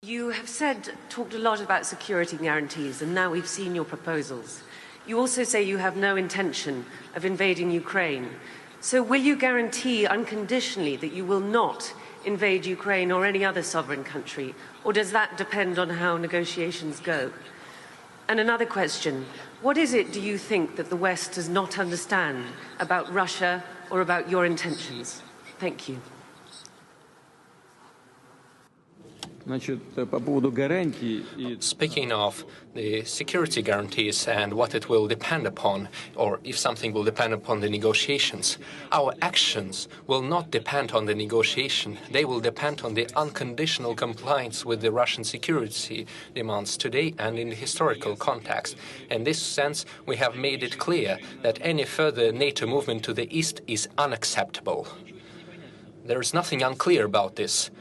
You have talked a lot about security guarantees, and now we've seen your proposals. You also say you have no intention of invading Ukraine. So will you guarantee unconditionally that you will not invade Ukraine or any other sovereign country, or does that depend on how negotiations go? And another question, what is it, do you think, that the West does not understand about Russia or about your intentions? Thank you. Speaking of the security guarantees and what it will depend upon, or if something will depend upon the negotiations, our actions will not depend on the negotiation. They will depend on the unconditional compliance with the Russian security demands today and in the historical context. In this sense, we have made it clear that any further NATO movement to the east is unacceptable. There is nothing unclear about this.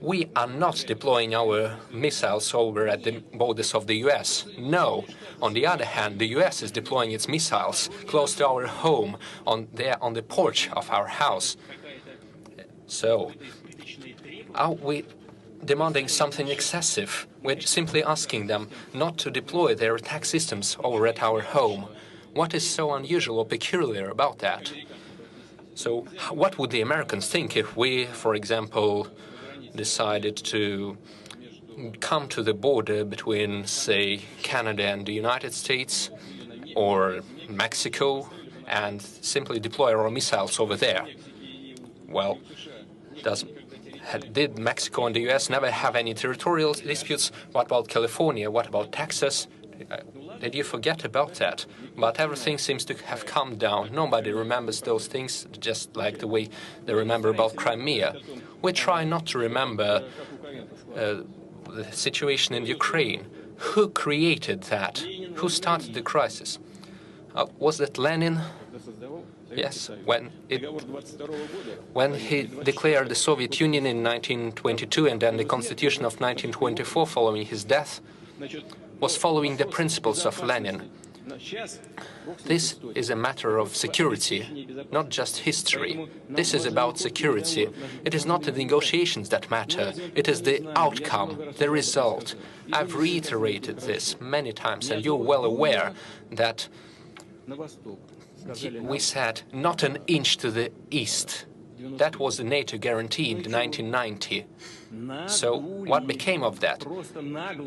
We are not deploying our missiles over at the borders of the US. No. On the other hand, the US is deploying its missiles close to our home, on the porch of our house. So, are we demanding something excessive? We're simply asking them not to deploy their attack systems over at our home. What is so unusual or peculiar about that? So, what would the Americans think if we, for example, decided to come to the border between, say, Canada and the United States or Mexico and simply deploy our missiles over there? Well, did Mexico and the US never have any territorial disputes? What about California? What about Texas? Did you forget about that? But everything seems to have calmed down. Nobody remembers those things, just like the way they remember about Crimea. We try not to remember the situation in Ukraine. Who created that? Who started the crisis? Was that Lenin? Yes, when he declared the Soviet Union in 1922 and then the Constitution of 1924 following his death, was following the principles of Lenin. This is a matter of security, not just history. This is about security. It is not the negotiations that matter. It is the outcome, the result. I've reiterated this many times, and you're well aware that we said not an inch to the east. That was the NATO guarantee in 1990. So what became of that?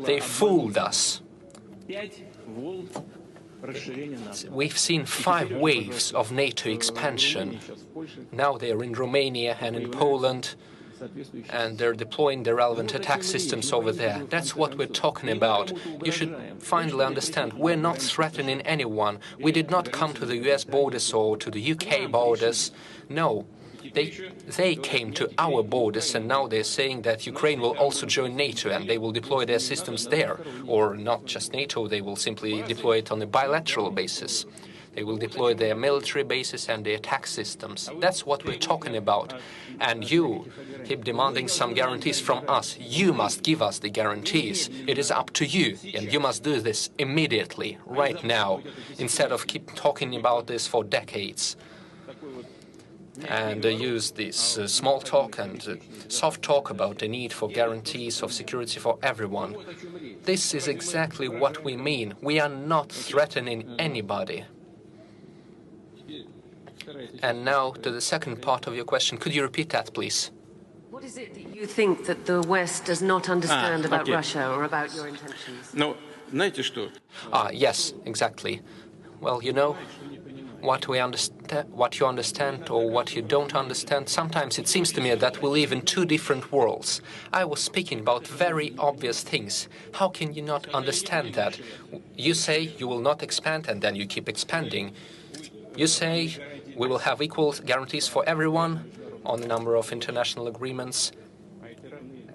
They fooled us. We've seen 5 waves of NATO expansion. Now they're in Romania and in Poland, and they're deploying the relevant attack systems over there. That's what we're talking about. You should finally understand, we're not threatening anyone. We did not come to the US borders or to the UK borders. No. They came to our borders, and now they're saying that Ukraine will also join NATO and they will deploy their systems there. Or not just NATO, they will simply deploy it on a bilateral basis. They will deploy their military bases and their attack systems. That's what we're talking about. And you keep demanding some guarantees from us. You must give us the guarantees. It is up to you, and you must do this immediately, right now, instead of keep talking about this for decades. And use this small talk and soft talk about the need for guarantees of security for everyone. This is exactly what we mean. We are not threatening anybody. And now to the second part of your question. Could you repeat that, please? What is it that you think that the West does not understand about Russia or about your intentions? No, знаете что? Yes, exactly. Well, you know, what you understand or what you don't understand, sometimes it seems to me that we live in 2 different worlds. I was speaking about very obvious things. How can you not understand that? You say you will not expand, and then you keep expanding. You say we will have equal guarantees for everyone on a number of international agreements,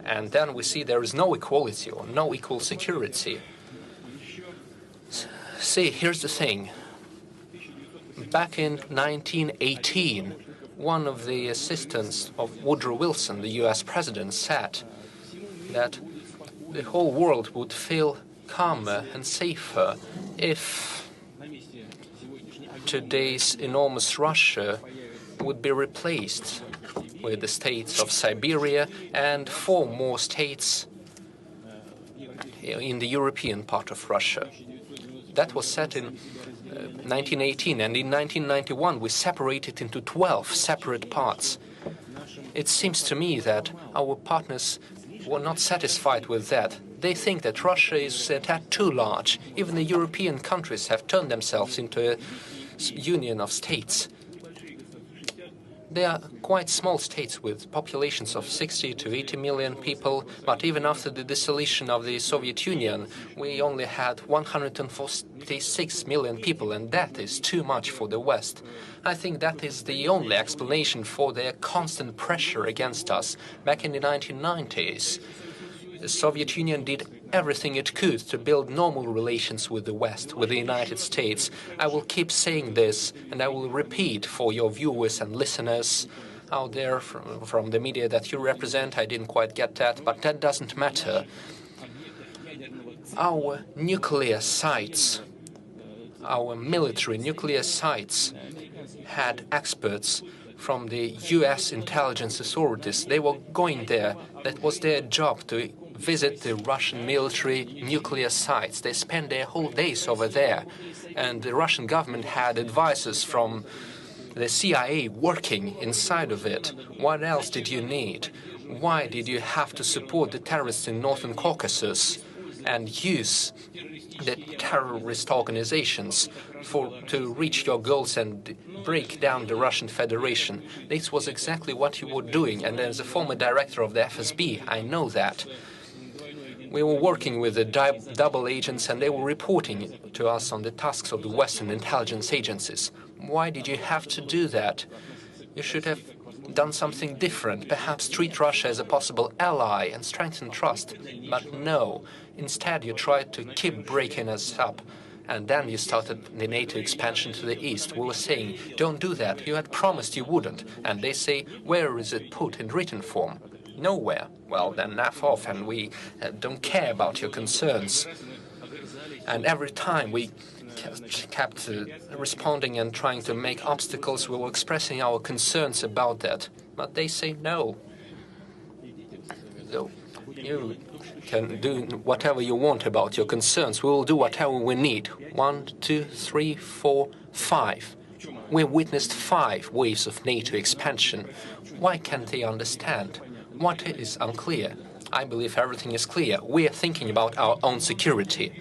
and then we see there is no equality or no equal security. See, here's the thing. Back in 1918, one of the assistants of Woodrow Wilson, the US president, said that the whole world would feel calmer and safer if today's enormous Russia would be replaced with the states of Siberia and 4 more states in the European part of Russia. That was set in 1918, and in 1991 we separated into 12 separate parts. It seems to me that our partners were not satisfied with that. They think that Russia is a tad too large. Even the European countries have turned themselves into a union of states. They are quite small states with populations of 60 to 80 million people, but even after the dissolution of the Soviet Union, we only had 146 million people, and that is too much for the West. I think that is the only explanation for their constant pressure against us. Back in the 1990s, the Soviet Union did everything it could to build normal relations with the West, with the United States. I will keep saying this, and I will repeat for your viewers and listeners out there from the media that you represent. I didn't quite get that, but that doesn't matter. Our nuclear sites, our military nuclear sites, had experts from the US intelligence authorities. They were going there. That was their job, to visit the Russian military nuclear sites. They spent their whole days over there. And the Russian government had advisors from the CIA working inside of it. What else did you need? Why did you have to support the terrorists in Northern Caucasus and use the terrorist organizations to reach your goals and break down the Russian Federation? This was exactly what you were doing, and as a former director of the FSB, I know that. We were working with the double agents, and they were reporting to us on the tasks of the Western intelligence agencies. Why did you have to do that? You should have done something different, perhaps treat Russia as a possible ally and strengthen trust. But no, instead you tried to keep breaking us up. And then you started the NATO expansion to the east. We were saying, don't do that. You had promised you wouldn't. And they say, where is it put in written form? Nowhere. Well, then F off, and we don't care about your concerns. And every time we kept responding and trying to make obstacles, we were expressing our concerns about that. But they say no. So you can do whatever you want about your concerns. We will do whatever we need. 1, 2, 3, 4, 5. We witnessed 5 waves of NATO expansion. Why can't they understand? What is unclear? I believe everything is clear. We are thinking about our own security.